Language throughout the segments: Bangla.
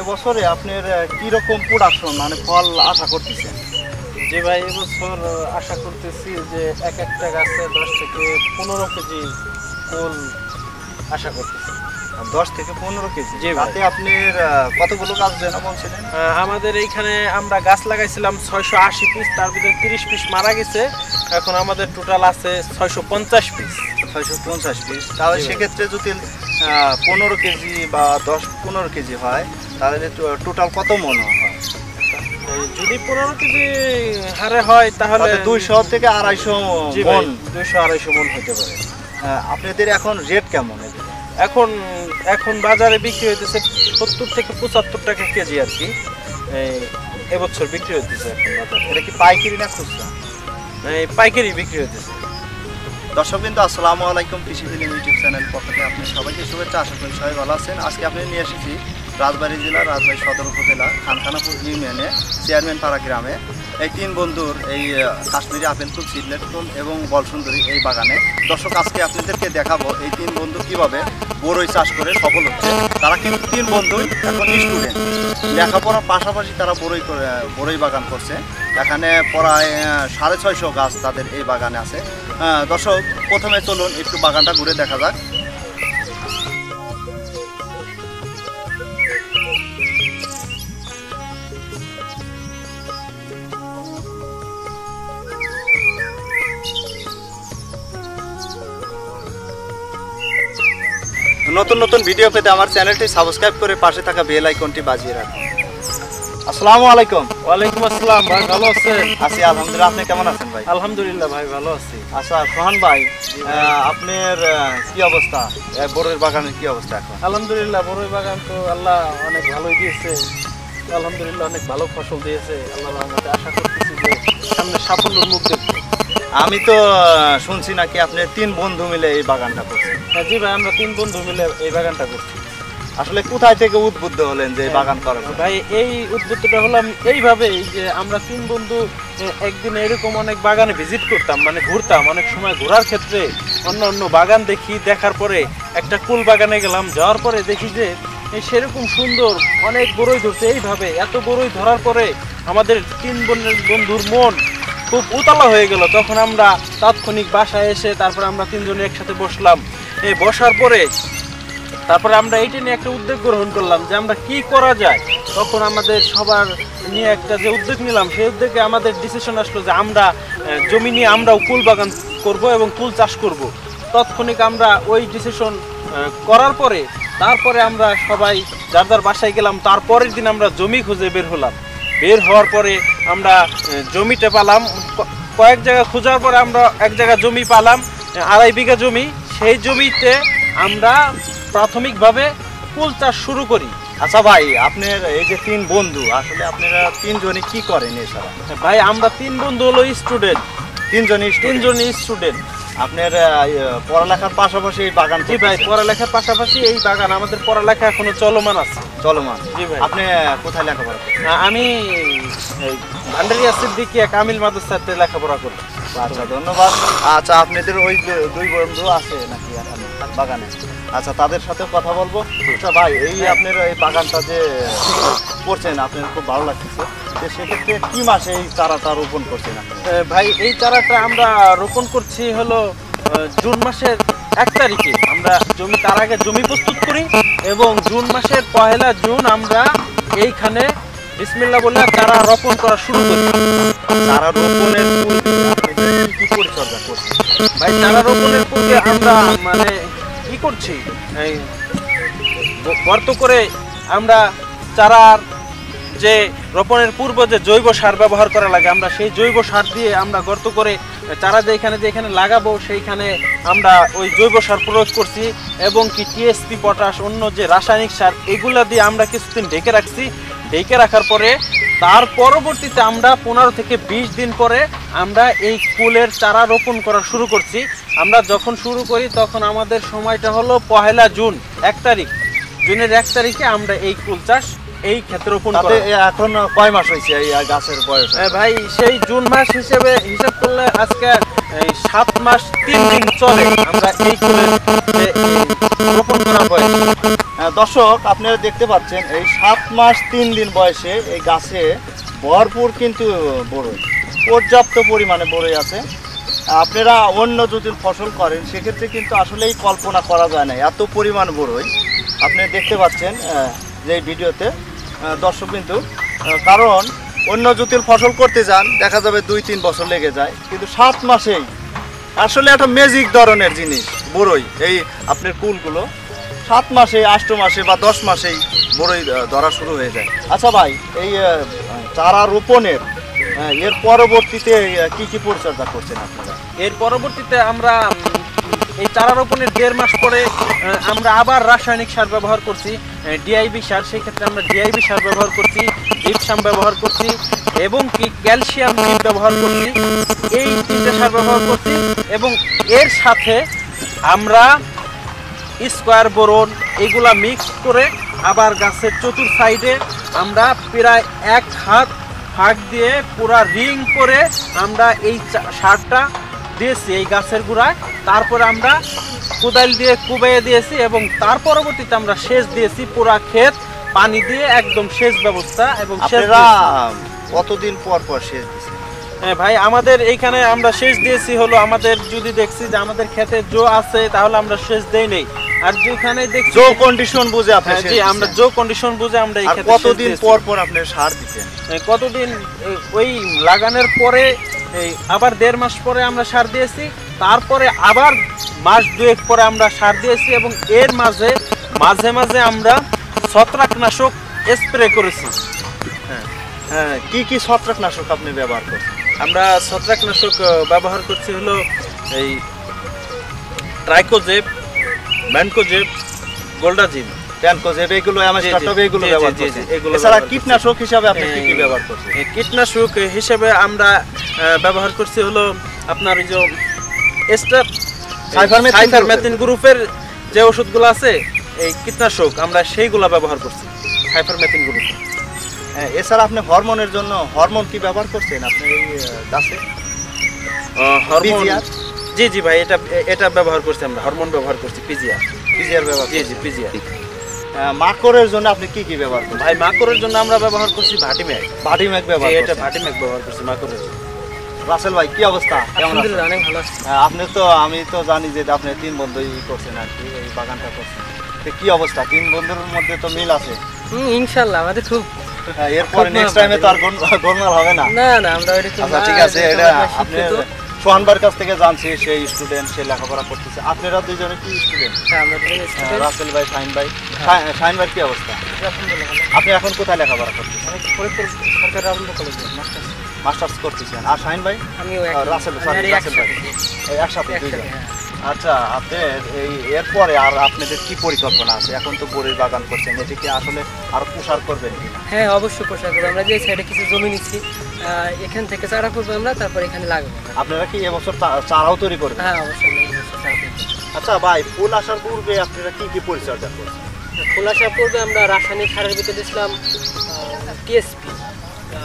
এবছরে আপনার কি রকম প্রোডাকশন মানে ফল আশা করতেছেন? জি ভাই, এবছর আশা করতেছি যে এক একটা গাছে 10 থেকে 15 কেজি ফুল আশা করতেছি। 10 থেকে 15 কেজি। জি ভাই। তাতে আপনার কতগুলো গাছ যেন বলছিলেন? আমাদের এইখানে আমরা গাছ লাগাইছিলাম 680 পিস, তার ভিতরে 30 পিস মারা গেছে। এখন আমাদের টোটাল আছে 650 পিস। 650 পিস। তাহলে জি ভাই। সেক্ষেত্রে যদি 15 কেজি বা 10-15 কেজি হয় তাহলে টোটাল কত মন হয়? যদি 15 কেজি হারে হয় তাহলে 200 থেকে 250 জি ভাই, মন। 200-250 মন হতে পারে। আপনাদের এখন রেট কেমন? এখন এখন বাজারে বিক্রি হইতেছে 70 থেকে 75 টাকা কেজি আর কি। এবছর বিক্রি হইতেছে এখন বাজারে। এটা কি পাইকারি না খুচরা? পাইকারি বিক্রি হইতেছে। দর্শকবৃন্দ, আসসালামু আলাইকুম। কৃষি ফিল্ম ইউটিউব চ্যানেল পক্ষ থেকে আপনি সবাইকে শুভেচ্ছা। আশা করি সবাই ভালো আছেন। আজকে আপনি নিয়ে এসেছি রাজবাড়ী জেলা রাজবাড়ী সদর উপজেলা খানখানাপুর ইউনিয়নে চেয়ারম্যান পাড়া গ্রামে এই 3 বন্ধুর এই কাশ্মীরি আপেল কুল, সিডলেট কুল এবং বলসুন্দরী এই বাগানে। দর্শক, আজকে আপনাদেরকে দেখাবো এই 3 বন্ধু কিভাবে বড়ই চাষ করে সফল হচ্ছে। তারা কিন্তু 3 বন্ধুই এখন স্টুডেন্ট, লেখাপড়ার পাশাপাশি তারা বড়ই বাগান করছে। এখানে প্রায় 650 গাছ তাদের এই বাগানে আছে। দর্শক, প্রথমে চলুন একটু বাগানটা ঘুরে দেখা যাক। নতুন নতুন ভিডিও পেতে আমার চ্যানেলটি সাবস্ক্রাইব করে পাশে থাকা বেল আইকনটি বাজিয়ে রাখুন। আসসালামু আলাইকুম। ওয়ালাইকুম আসসালাম ভাই, ভালো আছেন? আছি আলহামদুলিল্লাহ। আপনি কেমন আছেন ভাই? আলহামদুলিল্লাহ ভাই, ভালো আছি। আচ্ছা সোহান ভাই, আপনার কি অবস্থা? বড়ের বাগানের কি অবস্থা এখন? আলহামদুলিল্লাহ, বড়ই বাগান তো আল্লাহ অনেক ভালোই দিয়েছে। আলহামদুলিল্লাহ, অনেক ভালো ফসল দিয়েছে আল্লাহর রহমতে। আশা করতেছি যে সামনে সাফল্যের মুখ দেখব। আমি তো শুনছি নাকি আপনি 3 বন্ধু মিলে এই বাগানটা করছেন। জি ভাই, আমরা 3 বন্ধু মিলে এই বাগানটা করছি। আসলে কোথায় থেকে উদ্বুদ্ধ হলেন যে এই বাগান করার? ভাই, এই উদ্বুদ্ধটা হলাম এইভাবেই যে আমরা 3 বন্ধু একদিন এরকম অনেক বাগানে ভিজিট করতাম, মানে ঘুরতাম। অনেক সময় ঘোরার ক্ষেত্রে অন্য অন্য বাগান দেখি, দেখার পরে একটা কুল বাগানে গেলাম। যাওয়ার পরে দেখি যে সেরকম সুন্দর অনেক বড়ই ধরছে। এইভাবে এত বড়ই ধরার পরে আমাদের 3 বন্ধুর মন খুব উতলা হয়ে গেল। তখন আমরা তাৎক্ষণিক বাসায় এসে তারপরে আমরা 3 জনে একসাথে বসলাম। এই বসার পরে তারপরে আমরা এইটা নিয়ে একটা উদ্যোগ গ্রহণ করলাম যে আমরা কি করা যায়। তখন আমাদের সবার নিয়ে একটা যে উদ্যোগ নিলাম, সেই উদ্যোগে আমাদের ডিসিশন আসলো যে আমরা জমি নিয়ে আমরাও কুল বাগান করব এবং কুল চাষ করব। তৎক্ষণিক আমরা ওই ডিসিশন করার পরে তারপরে আমরা সবাই যার যার বাসায় গেলাম। তারপরের দিন আমরা জমি খুঁজে বের হলাম। বের হওয়ার পরে আমরা জমিটা পালাম। কয়েক জায়গা খোঁজার পরে আমরা এক জায়গা জমি পালাম, 2.5 বিঘা জমি। সেই জমিতে আমরা প্রাথমিকভাবে কুল চাষ শুরু করি। আচ্ছা ভাই, আপনার এই যে 3 বন্ধু, আসলে আপনারা 3 জনই কি করেন এছাড়া? ভাই, আমরা 3 বন্ধু হলো স্টুডেন্ট। 3 জনই স্টুডেন্ট। আপনার পড়ালেখার পাশাপাশি এই বাগান? জি ভাই, পড়ালেখার পাশাপাশি এই বাগান। আমাদের পড়ালেখা এখনো চলমান আছে। জি ভাই। আপনি কোথায় লেখাপড়া করেন? আমি ভান্ডারিয়া সিদ্দিকিয়া কামিল মাদ্রাসাতে লেখাপড়া করি। আচ্ছা, ধন্যবাদ। আচ্ছা, আপনাদের ওই 2 বন্ধু আছে নাকি এখন বাগানে? আচ্ছা, তাদের সাথে কথা বলবো। আচ্ছা ভাই, এই আপনার এই বাগানটা যে করছেন আপনার খুব ভালো লাগতেছে। যে সেক্ষেত্রে কি মাসে এই চারাটা রোপণ করছেন আপনি? ভাই, এই চারাটা আমরা রোপণ করছি হলো জুন মাসের 1 তারিখে। আমরা তার আগে জমি প্রস্তুত করি এবং জুন মাসের 1 জুন আমরা এইখানে বিসমিল্লাহ বলে চারা রোপণ করা শুরু করি। চারা রোপণের পূর্বে কি পরিচর্যা করছেন? ভাই, চারা রোপণের পূর্বে আমরা মানে কি করছি, এই গর্ত করে আমরা চারার যে রোপণের পূর্ব যে জৈব সার ব্যবহার করা লাগে, আমরা সেই জৈব সার দিয়ে আমরা গর্ত করে চারা যেখানে লাগাবো সেইখানে আমরা ওই জৈব সার প্রয়োগ করছি এবং কি টিএসপি, পটাশ, অন্য যে রাসায়নিক সার, এগুলা দিয়ে আমরা কিছুদিন ঢেকে রাখছি। ঢেকে রাখার পরে তার পরবর্তীতে আমরা 15 থেকে 20 দিন পরে আমরা এই কুলের চারা রোপণ করা শুরু করছি। আমরা যখন শুরু করি তখন আমাদের সময়টা হলো 1 জুন 1 তারিখ। জুনের 1 তারিখে আমরা এই কুল চাষ এই ক্ষেত্রে রোপণ তাতে করা। এখন কয় মাস হয়েছে এই গাছের বয়স? ভাই সেই জুন মাস হিসেবে হিসাব করলে আজকে এই 7 মাস 3 দিন চলে আমরা এই কুলের রোপণ করা বয়স। দর্শক আপনারা দেখতে পাচ্ছেন এই 7 মাস 3 দিন বয়সে এই গাছে ভরপুর কিন্তু বড়ই, পর্যাপ্ত পরিমাণে বড়ই আছে। আপনারা অন্য যদি ফসল করেন সেক্ষেত্রে কিন্তু আসলেই কল্পনা করা যায় না এত পরিমাণ বড়ই আপনি দেখতে পাচ্ছেন যে এই ভিডিওতে। দর্শক কিন্তু কারণ অন্য জটিল ফসল করতে যান দেখা যাবে 2-3 বছর লেগে যায়, কিন্তু 7 মাসেই আসলে একটা ম্যাজিক ধরনের জিনিস বড়ই। এই আপনার কুলগুলো 7 মাসে 8 মাসে বা 10 মাসেই বড়ই ধরা শুরু হয়ে যায়। আচ্ছা ভাই, এই চারা রোপণের এর পরবর্তীতে কি কি পরিচর্যা করছেন আপনারা? এর পরবর্তীতে আমরা এই চারা রোপণের 1.5 মাস পরে আমরা আবার রাসায়নিক সার ব্যবহার করছি, ডিআইবি সার। সেই ক্ষেত্রে আমরা ডিআইবি সার ব্যবহার করছি, জিপসাম ব্যবহার করছি এবং কি ক্যালসিয়াম ব্যবহার করছি। এই 3টে সার ব্যবহার করছি এবং এর সাথে আমরা স্কোয়ার বোরন এগুলা মিক্স করে আবার গাছের চতুর সাইডে আমরা প্রায় 1 হাত ফাঁক দিয়ে পুরা রিং করে আমরা এই সারটা দিয়েছি এই গাছের গোড়ায়। তারপরে আমরা কোদাল দিয়ে কুবাইয়ে দিয়েছি এবং তার পরবর্তীতে আমরা সেচ দিয়েছি পুরা ক্ষেত পানি দিয়ে, একদম সেচ ব্যবস্থা। এবং আপনারা কতদিন পর পর সেচ দিচ্ছেন? হ্যাঁ ভাই, আমাদের এইখানে আমরা সেচ দিয়েছি হলো আমাদের যদি দেখছি যে আমাদের ক্ষেতে জো আছে তাহলে আমরা সেচ দেই নেই, আর যেখানে দেখছি জো কন্ডিশন বুঝে আপনি জি আমরা জো কন্ডিশন বুঝে আমরা এই ক্ষেতে কতদিন পর পর আপনি সার দিতেন? কতদিন ওই লাগানোর পরে এই আবার 1.5 মাস পরে আমরা সার দিয়েছি, তারপরে আবার মাস 2 পরে আমরা সার দিয়েছি এবং এর মাঝে মাঝে আমরা ছত্রাকনাশক স্প্রে করেছি। হ্যাঁ, কি কি ছত্রাকনাশক আপনি ব্যবহার করছেন? আমরা ছত্রাকনাশক ব্যবহার করছি হলো এই ট্রাইকোজেব, ম্যানকোজেব, গোল্ডাজিম, ট্যানকোজেব, এগুলো অ্যামাস্টারটপ এগুলো জি, ব্যবহার জি, জি, করছেন। এগুলো এছাড়া ব্যবহার কীটনাশক হিসাবে আপনি কি কি ব্যবহার করছেন? কীটনাশক হিসেবে আমরা ব্যবহার করছি হলো আপনার এই যে সাইফারমেথিন গ্রুপের যে ওষুধগুলো আছে এই কীটনাশক আমরা সেইগুলো ব্যবহার করছি, সাইফারমেথিন গ্রুপ। এছাড়া আপনি হরমোনের জন্য হরমোন কি ব্যবহার করছেন আপনি এই গাছে? Hormone PGR? জি জি ভাই, এটা ব্যবহার করছি আমরা, হরমোন ব্যবহার করছি, পিজিআর ব্যবহার? জি জি পিজিআর। মাকড়ের জন্য আপনি কি কি ব্যবহার করছেন? ভাই মাকড়ের জন্য আমরা ব্যবহার করছি ভাটিম্যাক। ভাটিম্যাক ব্যবহার এটা করছেন? ভাটিম্যাক ব্যবহার করছি মাকড়ের জন্য। রাসেল ভাই কি অবস্থা, কেমন আছেন? আলহামদুলিল্লাহ অনেক ভালো আছি। আপনি তো আমি তো জানি যে আপনি 3 বন্ধুই করছেন আর কি, এই বাগানটা করছেন। তো কি অবস্থা, 3 বন্ধুর মধ্যে তো মিল আছে? ইনশাআল্লাহ আমাদের খুব এরপরে নেক্সট টাইমে তো আর গোলমাল হবে না? না না আমরা ওইরকম আচ্ছা ঠিক আছে, এটা আপনি সোহান ভাইয়ের কাছ থেকে জানছি, সেই স্টুডেন্ট, সে লেখাপড়া করতেছে। আপনারা দুইজনে কি স্টুডেন্ট? আমরা রাসেল ভাই, শাহিন ভাই। শাহিন ভাই কি অবস্থা? আপনি এখন কোথায় লেখাপড়া করতেছেন? সরকারি রাজেন্দ্র কলেজে মাস্টার্স করতেছেন। আর শাহিন ভাই? আমিও রাসেল ভাই এই একসাথে দুইজন। আচ্ছা, আপনার এই এরপরে আর আপনাদের কি পরিকল্পনা আছে? এখন তো বড়ির বাগান করছেন, এটিকে আসলে আর প্রসার করবেন কিনা? হ্যাঁ অবশ্যই পোশাক করবো। আমরা যে সাইডে কিছু জমি নিচ্ছি এখান থেকে চারা করবো আমরা, তারপর এখানে লাগাবো। আপনারা কি এবছর চারাও তৈরি করবেন? হ্যাঁ অবশ্যই আমরা এই বছর চারা করবো। আচ্ছা ভাই, ফুল আসার পূর্বে আপনারা কি কি পরিচর্যা করছেন? ফুল আসার পূর্বে আমরা রাসায়নিক সারের ভিতরে দিয়েছিলাম টিএসপি,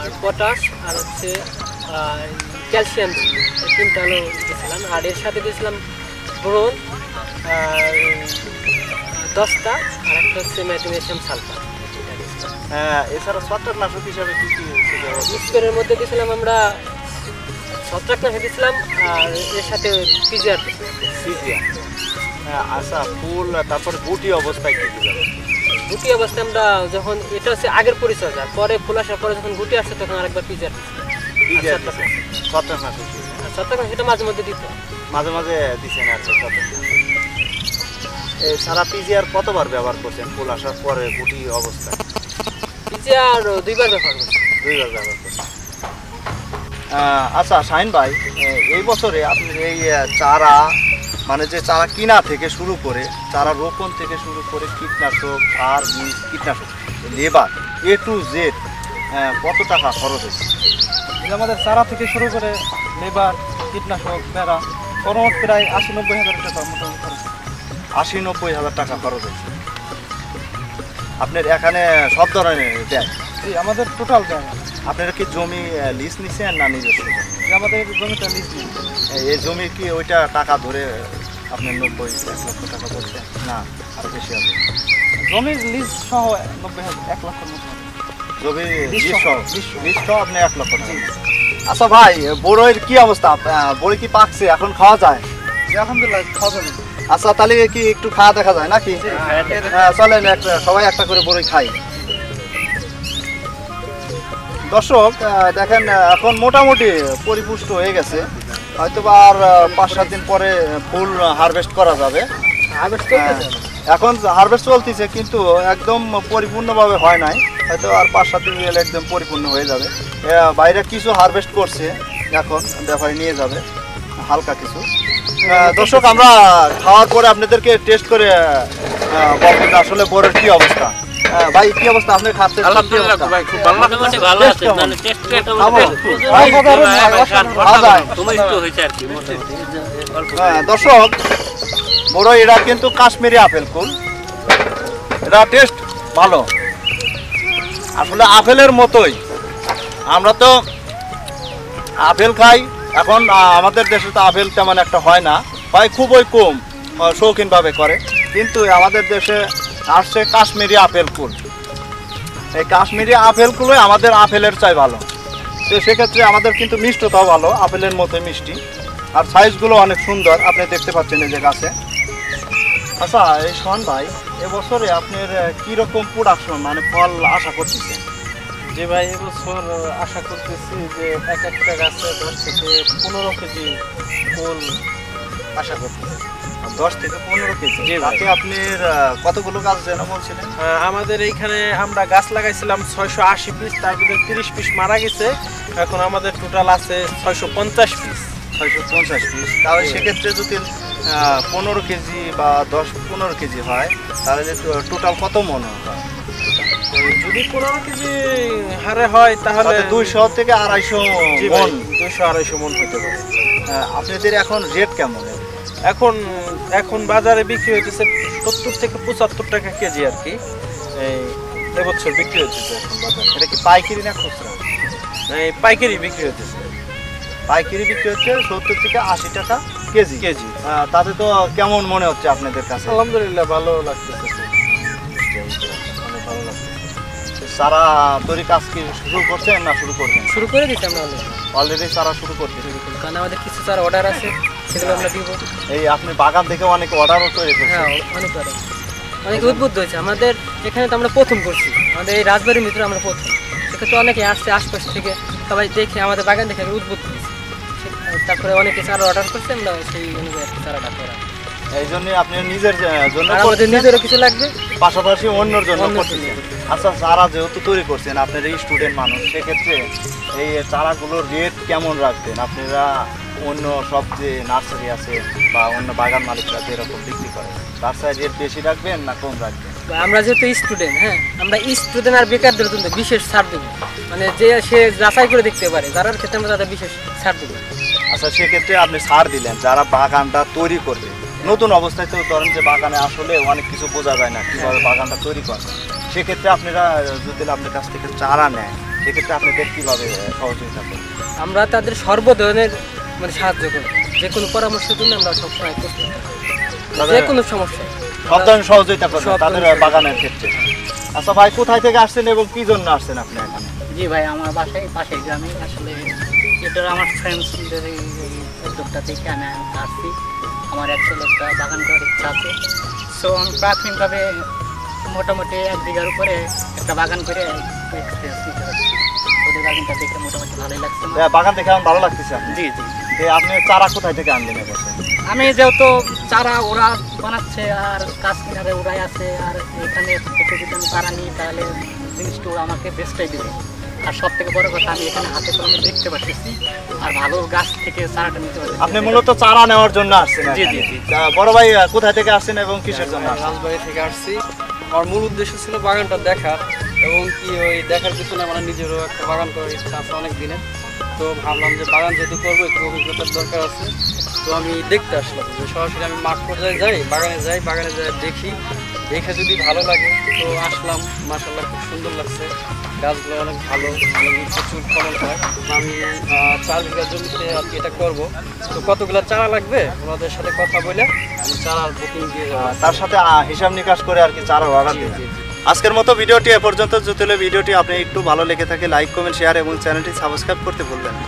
আর পটাশ, আর হচ্ছে ক্যালসিয়াম, 3টা হলো দিয়েছিলাম। আর এর সাথে দিয়েছিলাম বোরন, আর 10টা, আর একটা হচ্ছে ম্যাগনেসিয়াম সালফার। এছাড়া ছত্রাকনাশক হিসাবে কি কি স্প্রের মধ্যে দিয়েছিলাম আমরা ছত্রাকনাশক দিয়েছিলাম, আর এর সাথে পিজিআর সিজিয়া? আচ্ছা, ফুল তারপরে গুটি অবস্থায় কি কি যাবে? গুটি অবস্থায় আমরা যখন এটা হচ্ছে আগের পরিচর্যা, পরে ফুল আসার পরে যখন গুটি আসছে তখন আরেকবার পিজিআর ছত্রাকনাশক ছত্রাকনাশক সেটা মাঝে মধ্যে দিতে মাঝে মাঝে দিচ্ছেন? আচ্ছা, সারা পিজিআর কতবার ব্যবহার করছেন ফুল আসার পরে গুটি অবস্থায়? পিজিআর 2বার ব্যবহার করছি। 2বার ব্যবহার করছেন। আচ্ছা শাহিন ভাই, এই বছরে আপনি এই চারা মানে যে চারা কিনা থেকে শুরু করে, চারা রোপণ থেকে শুরু করে, কীটনাশক, সার, বীজ, কীটনাশক, লেবার, A to Z কত টাকা খরচ হয়েছে? আমাদের চারা থেকে শুরু করে লেবার, কীটনাশক, বেড়া, সর্বমোট প্রায় 80-90 হাজার টাকা মোটামুটি খরচ। 80-90 হাজার টাকা খরচ হয়েছে। আপনার এখানে সব ধরনের দেয়? জি আমাদের টোটাল দেয়। আপনারা কি জমি লিজ নিছেন না নিজস্ব? আমাদের জমিটা লিজ নেই। এই জমি কি ওইটা টাকা ধরে আপনার 90-1 লক্ষ টাকা বলছে না আরো বেশি হবে? জমির লিজ সহ 90,000 1 লক্ষের মতো হবে। জমি লিজ লিজ সহ। সহ আপনি 1 লক্ষ টাকা। আচ্ছা ভাই, বড়ইয়ের কি অবস্থা? বড়ি কি পাকছে, এখন খাওয়া যায়? জি আলহামদুলিল্লাহ খাওয়া যাবে। আচ্ছা তাহলে কি একটু খাওয়া দেখা যায় নাকি? চলেন সবাই একটা করে বড়ি খাই। দর্শক দেখেন এখন মোটামুটি পরিপুষ্ট হয়ে গেছে, হয়তো বা আর 5-7 দিন পরে ফুল হারভেস্ট করা যাবে। এখন হারভেস্ট চলতেছে কিন্তু একদম পরিপূর্ণভাবে হয় নাই, হয়তো আর 5-7 দিন গেলে একদম পরিপূর্ণ হয়ে যাবে। বাইরে কিছু হারভেস্ট করছে, এখন ব্যাপারে নিয়ে যাবে হালকা কিছু। দর্শক আমরা খাওয়ার পরে আপনাদেরকে টেস্ট করে বলবো যে আসলে বড়ের কি অবস্থা। ভাই কি অবস্থা, আপনি খাচ্ছে? আলহামদুলিল্লাহ ভাই, খুব ভালো লাগছে। ভালো আছে, মানে টেস্ট একটা খাবো। খাওয়া যায়। তোমার একটু হয়েছে আর কি মোটামুটি অল্প। দর্শক বড় এটা কিন্তু কাশ্মীরি আপেল কুল, এটা টেস্ট ভালো, আসলে আপেলের মতোই। আমরা তো আপেল খাই, এখন আমাদের দেশে তো আপেল তেমন একটা হয় না, হয় খুবই কম, শৌখিনভাবে করে। কিন্তু আমাদের দেশে আসছে কাশ্মীরি আপেল কুল। এই কাশ্মীরি আপেল কুলই আমাদের আপেলের চাই ভালো। তো সেক্ষেত্রে আমাদের কিন্তু মিষ্টতাও ভালো, আপেলের মতোই মিষ্টি, আর সাইজগুলো অনেক সুন্দর, আপনি দেখতে পাচ্ছেন এই যে গাছে। আচ্ছা এই শোন ভাই, এবছরে আপনার কীরকম প্রোডাকশন মানে ফল আশা করতেছেন? যে ভাই এবছর আশা করতেছি যে এক একটা গাছে 10 থেকে 15 কেজি ফুল আশা করতেছি। 10 থেকে 15 কেজি। জি ভাই। তাতে আপনার কতগুলো গাছ যেন বলছিলেন? আমাদের এইখানে আমরা গাছ লাগাইছিলাম 680 পিস, তার ভিতরে 30 পিস মারা গেছে। এখন আমাদের টোটাল আছে 650 পিস। 650 পিস। তাহলে জি। সেক্ষেত্রে যদি 15 কেজি বা 10-15 কেজি হয়, তাহলে টোটাল কত মন হয়? যদি 15 কেজি হারে হয় তাহলে 200 থেকে 250 জি ভাই, মন। 200-250 মন হতে পারে। আপনাদের এখন রেট কেমন? এখন এখন বাজারে বিক্রি হইতেছে 70 থেকে 75 টাকা কেজি আর কি। এই এবছর বিক্রি হচ্ছে এখন বাজারে। এটা কি পাইকারি না খুচরা? এই পাইকারি বিক্রি হচ্ছে পাইকারি বিক্রি হচ্ছে 70 থেকে 80 টাকা কেজি। কেজি। তাতে তো কেমন মনে হচ্ছে আপনাদের কাছে? আলহামদুলিল্লাহ ভালো লাগতেছে, অনেক ভালো লাগতেছে। সারা তৈরি কাজ কি শুরু করছেন না শুরু করবেন? শুরু করে দিচ্ছি আমরা অলরেডি সারা শুরু করতে। কারণ আমাদের কিছু স্যার অর্ডার আছে, সেগুলো আমরা দিব। এই আপনি বাগান থেকে অনেক অর্ডারও তৈরি করছেন। হ্যাঁ অনেক অর্ডার, অনেক উদ্বুদ্ধ হয়েছে। আমাদের এখানে তো আমরা প্রথম করছি, আমাদের এই রাজবাড়ির ভিতরে আমরা প্রথম। সেক্ষেত্রে অনেকে আসছে আশপাশ থেকে, সবাই দেখে আমাদের বাগান দেখে উদ্বুদ্ধ হয়েছে। তারপরে অনেকে চারা অর্ডার করছে, আমরা সেই অনুযায়ী চারাটা করা। এই জন্য আপনি নিজের জন্য আর আমাদের নিজেরও কিছু লাগবে, পাশাপাশি অন্যর জন্য অন্যের করছেন। জন্য। আচ্ছা চারা যেহেতু তৈরি করছেন, আপনার এই স্টুডেন্ট মানুষ, সেক্ষেত্রে এই চারাগুলোর রেট কেমন রাখবেন? আপনারা অন্য সব যে নার্সারি আছে বা অন্য বাগান মালিকরা যেরকম বিক্রি করে, তার সাথে রেট বেশি রাখবেন না কম রাখবেন? আমরা যেহেতু স্টুডেন্ট, হ্যাঁ আমরা স্টুডেন্ট আর বেকারদের জন্য বিশেষ ছাড় দেবো, মানে যে সে যাচাই করে দেখতে পারে, যারার ক্ষেত্রে আমরা তাদের বিশেষ ছাড় দেবো। আচ্ছা সেক্ষেত্রে আপনি ছাড় দিলেন, যারা বাগানটা তৈরি করবে নতুন অবস্থায়, তো ধরেন যে বাগানে আসলে অনেক কিছু বোঝা যায় না কীভাবে বাগানটা তৈরি করে, সেক্ষেত্রে আপনারা যদি আপনার কাছ থেকে চারা নেয়, সেক্ষেত্রে আপনাদের কীভাবে সহযোগিতা করবেন? আমরা তাদের সর্ব ধরনের মানে সাহায্য করি, যে কোনো পরামর্শের জন্য আমরা সবসময় প্রস্তুত থাকি। যে কোনো সমস্যা সব ধরনের সহযোগিতা করবেন সব তাদের ধরনের বাগানের ক্ষেত্রে। আচ্ছা ভাই, কোথায় থেকে আসছেন এবং কি জন্য আসছেন আপনি এখানে? জি ভাই, আমার বাসায় পাশের গ্রামে। আসলে এটা আমার ফ্রেন্ডসদের এই উদ্যোগটা থেকে আমি আসছি। আমার অ্যাকচুয়ালি একটা বাগান করার ইচ্ছা আছে। সো আমি প্রাথমিকভাবে মোটামুটি 1 বিঘার উপরে একটা বাগান করে এক্সপিরিয়েন্স নিতে পারছি। ওদের বাগানটা দেখে মোটামুটি ভালোই লাগছে। বাগান দেখে আমার ভালো লাগতেছে। আপনি জি জি, আপনি চারা কোথায় থেকে আনলেন এবছর? আমি যেহেতু চারা ওরা বানাচ্ছে আর কাজ কিনারে ওরাই আছে, আর এখানে থেকে যদি আমি চারা নিই তাহলে জিনিসটা ওরা আমাকে বেস্টটাই দেবে। আর সব থেকে বড় কথা, আমি এখানে হাতে কলমে দেখতে পাচ্ছি আর ভালো গাছ থেকে চারাটা নিতে পারছি। আপনি মূলত চারা নেওয়ার জন্য আসছেন? জি, জি, জি। বড় ভাই কোথায় থেকে আসছেন এবং কিসের জন্য আসছেন? রাজবাড়ি থেকে আসছি। আমার মূল উদ্দেশ্য ছিল বাগানটা দেখা, এবং কি ওই দেখার পিছনে আমার নিজেরও একটা বাগান করার ইচ্ছা আছে অনেক দিনের। তো ভাবলাম যে বাগান যেহেতু করবো একটু অভিজ্ঞতার দরকার আছে, তো আমি দেখতে আসলাম যে সরাসরি আমি মাঠ পর্যায়ে যাই, বাগানে যাই, বাগানে যাই দেখি, দেখে যদি ভালো লাগে তো তো আসলাম, মাশাআল্লাহ খুব সুন্দর লাগছে, গাছগুলো অনেক ভালো, প্রচুর ফলন হয়। আমি 4 বিঘা জমিতে আর কি এটা করবো। তো কতগুলো চারা লাগবে ওনাদের সাথে কথা বলে আমি চারার বুকিং দিয়ে যাবো। তার সাথে হিসাব নিকাশ করে আর কি চারা অর্ডার জি, দেবেন। জি, জি। আজকের মতো ভিডিওটি এ পর্যন্ত। যদি ভিডিওটি আপনি একটু ভালো লেগে থাকে লাইক কমেন্ট শেয়ার এবং চ্যানেলটি সাবস্ক্রাইব করতে ভুলবেন না।